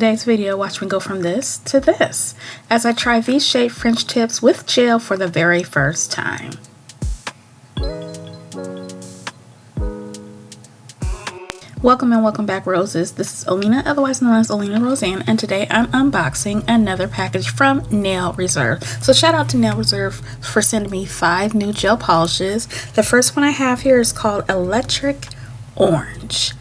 today's video, watch me go from this to this as I try V-shaped French tips with gel for the very first time. Welcome and welcome back, roses. This is Olena, otherwise known as OlenaRosanne, and today I'm unboxing another package from Nail Reserve. So shout out to Nail Reserve for sending me 5 new gel polishes. The first one I have here is called Electric Orange,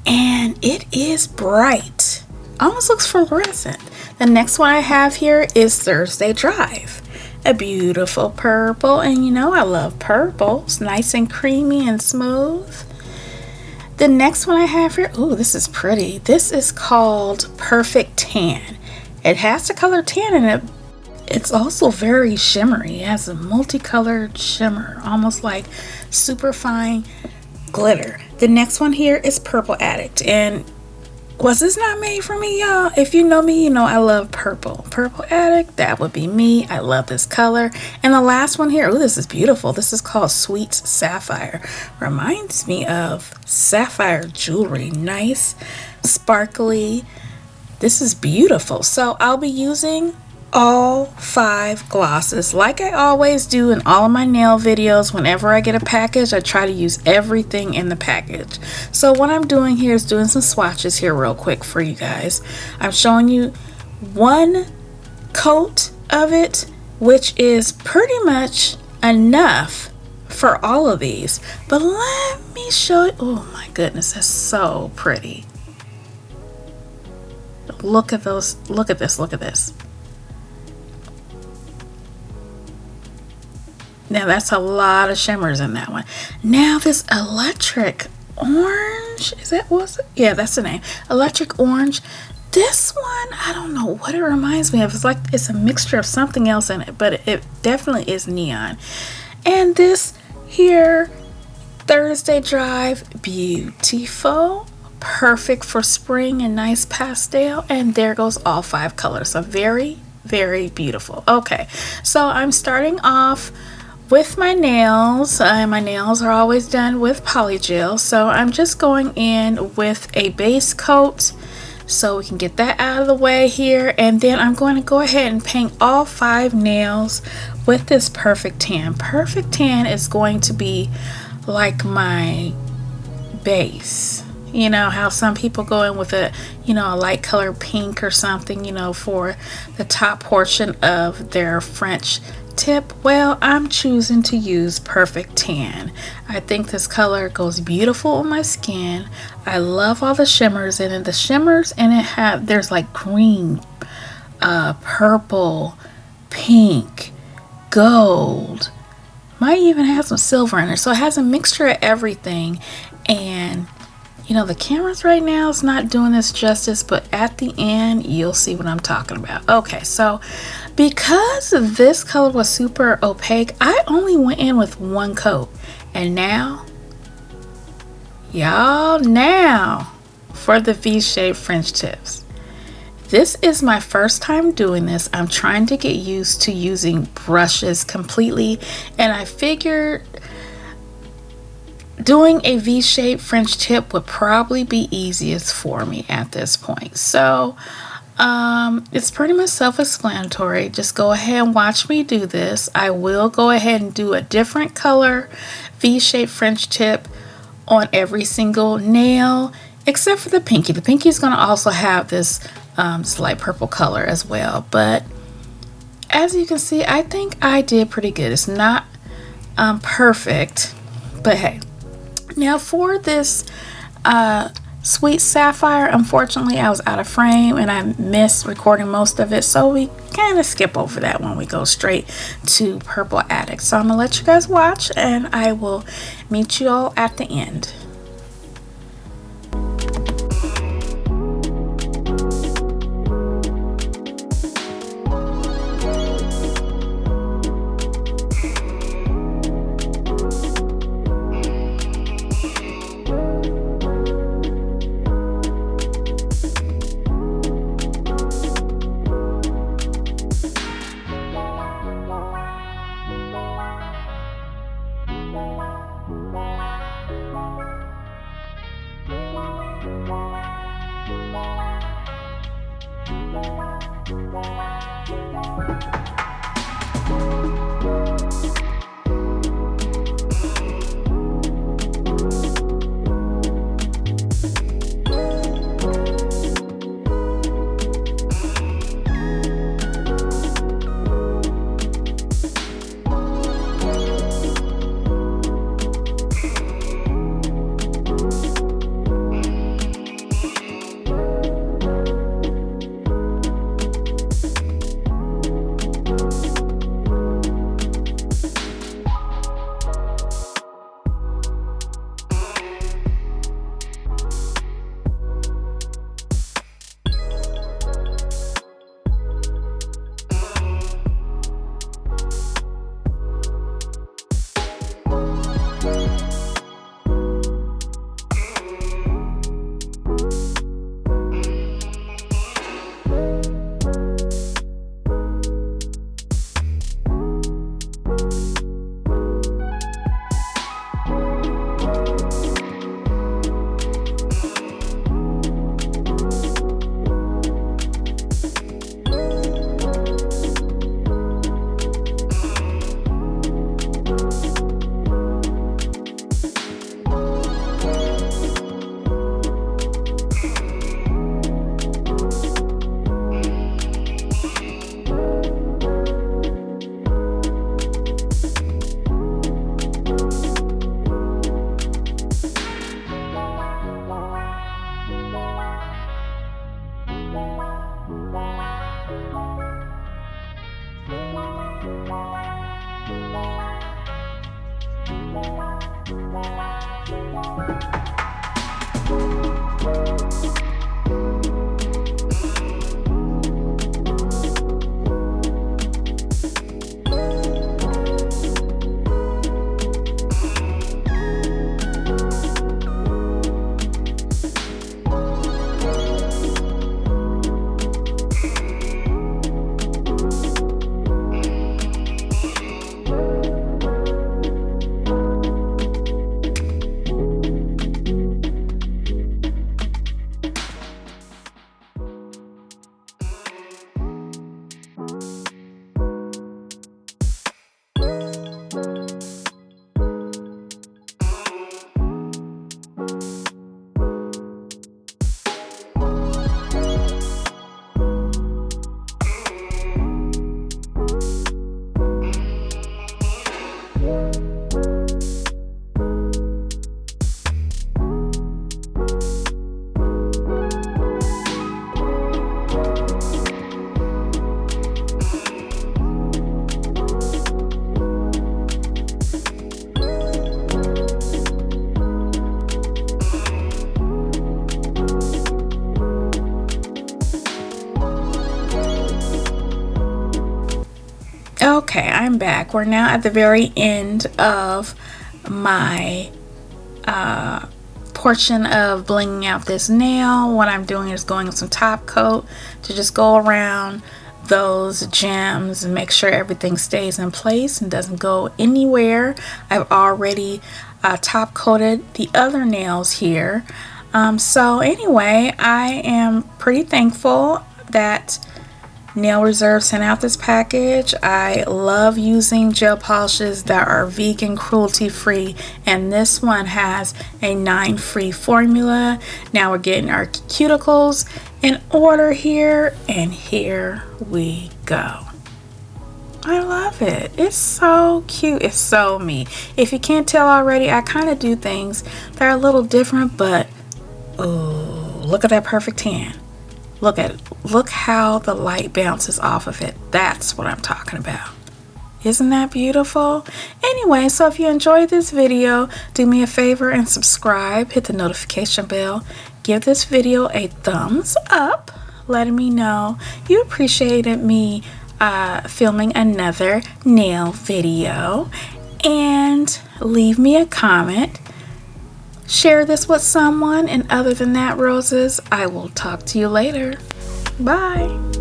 and it is bright. Almost looks fluorescent. The next one I have here is Thursday Drive, a beautiful purple, and you know I love purple. It's nice and creamy and smooth. The next one I have here, oh, this is pretty. This is called Perfect Tan. It has the color tan in it. It's also very shimmery. It has a multicolored shimmer, almost like super fine glitter. The next one here is Purple Addict, and was this not made for me, y'all? If you know me, you know I love purple. Purple Addict, that would be me. I love this color. And the last one here, oh, this is beautiful. This is called Sweet Sapphire. Reminds me of sapphire jewelry. Nice, sparkly. This is beautiful. So I'll be using all 5 glosses like I always do in all of my nail videos. Whenever I get a package, I try to use everything in the package. So what I'm doing here is doing some swatches here real quick for you guys. I'm showing you one coat of it, which is pretty much enough for all of these, but let me show you. Oh my goodness, that's so pretty. Look at those, look at this, look at this. Now that's a lot of shimmers in that one. Now this Electric Orange, is that, what's it? Yeah, that's the name. Electric Orange. This one, I don't know what it reminds me of. It's like it's a mixture of something else in it, but it definitely is neon. And this here, Thursday Drive, beautiful. Perfect for spring and nice pastel. And there goes all 5 colors. So very, very beautiful. Okay, so I'm starting off with my nails. My nails are always done with polygel, so I'm just going in with a base coat so we can get that out of the way here, and then I'm going to go ahead and paint all 5 nails with this Perfect Tan. Perfect Tan is going to be like my base. You know how some people go in with a, you know, a light color pink or something, you know, for the top portion of their French tip. Well, I'm choosing to use Perfect Tan. I think this color goes beautiful on my skin. I love all the shimmers in it. The shimmers in it have, there's like green, purple, pink, gold, might even have some silver in it. So it has a mixture of everything. And you know, the cameras right now is not doing this justice, but at the end, you'll see what I'm talking about. Okay, so because this color was super opaque, I only went in with 1 coat. And now, y'all, now for the V-shaped French tips. This is my first time doing this. I'm trying to get used to using brushes completely, and I figured doing a V-shaped French tip would probably be easiest for me at this point. So it's pretty much self-explanatory. Just go ahead and watch me do this. I will go ahead and do a different color V-shaped French tip on every single nail except for the pinky. The pinky is going to also have this light purple color as well, but as you can see, I think I did pretty good. It's not perfect, but hey. Now for this Sweet Sapphire, unfortunately I was out of frame and I missed recording most of it, so we kind of skip over that when we go straight to Purple Addict. So I'm gonna let you guys watch and I will meet you all at the end. Okay, I'm back. We're now at the very end of my portion of blinging out this nail. What I'm doing is going with some top coat to just go around those gems and make sure everything stays in place and doesn't go anywhere. I've already top coated the other nails here. So anyway, I am pretty thankful that Nail Reserve sent out this package. I love using gel polishes that are vegan, cruelty free, and this one has a 9-free formula. Now we're getting our cuticles in order here, and here we go. I love it. It's so cute. It's so me. If you can't tell already, I kind of do things that are a little different, but oh, look at that perfect tan. Look at it. Look how the light bounces off of it. That's what I'm talking about. Isn't that beautiful? Anyway, so if you enjoyed this video, do me a favor and subscribe. Hit the notification bell. Give this video a thumbs up, letting me know you appreciated me filming another nail video. And leave me a comment. Share this with someone, and other than that, roses, I will talk to you later. Bye.